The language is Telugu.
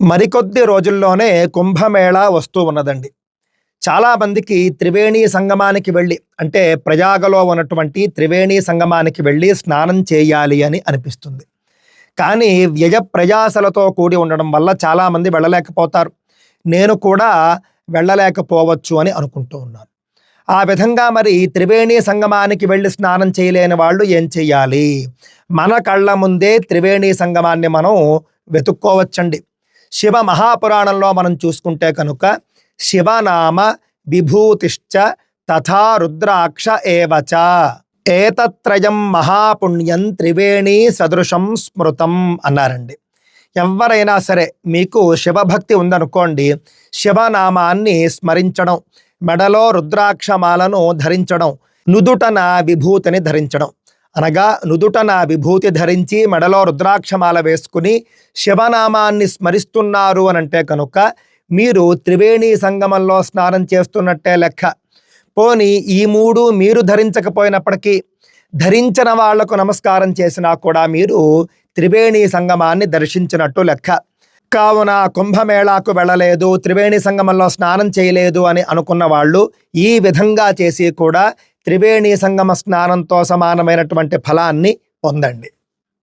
మరికొద్ది రోజుల్లోనే కుంభమేళా వస్తూ ఉన్నదండి. చాలామందికి త్రివేణి సంగమానికి వెళ్ళి, అంటే ప్రయాగలో ఉన్నటువంటి త్రివేణి సంగమానికి వెళ్ళి స్నానం చేయాలి అని అనిపిస్తుంది. కానీ వ్యయ ప్రయాసలతో కూడి ఉండడం వల్ల చాలామంది వెళ్ళలేకపోతారు. నేను కూడా వెళ్ళలేకపోవచ్చు అని అనుకుంటూ ఉన్నాను. ఆ విధంగా మరి త్రివేణి సంగమానికి వెళ్ళి స్నానం చేయలేని వాళ్ళు ఏం చేయాలి? మన కళ్ళ ముందే త్రివేణి సంగమాన్ని మనం వెతుక్కోవచ్చండి. శివ మహాపురాణంలో మనం చూసుకుంటే కనుక శివనామ విభూతిశ్చ తథా రుద్రాక్ష ఏవచ ఏతత్రయం మహాపుణ్యం త్రివేణి సదృశం స్మృతం అన్నారండి. ఎవరైనా సరే మీకు శివభక్తి ఉందనుకోండి, శివనామాన్ని స్మరించడం, మెడలో రుద్రాక్షమాలను ధరించడం, నుదుటన విభూతిని ధరించడం, అనగా నుదుటన విభూతి ధరించి మెడలో రుద్రాక్షమాల వేసుకుని శివనామాన్ని స్మరిస్తున్నారు అని అంటే కనుక మీరు త్రివేణి సంగమంలో స్నానం చేస్తున్నట్టే లెక్క. పోనీ ఈ మూడు మీరు ధరించకపోయినప్పటికీ ధరించిన వాళ్లకు నమస్కారం చేసినా కూడా మీరు త్రివేణి సంగమాన్ని దర్శించినట్టు లెక్క. కావున కుంభమేళాకు వెళ్ళలేదు, త్రివేణి సంగమంలో స్నానం చేయలేదు అని అనుకున్న వాళ్ళు ఈ విధంగా చేసి కూడా త్రివేణి సంగమ స్నానంతో సమానమైనటువంటి ఫలాన్ని పొందండి.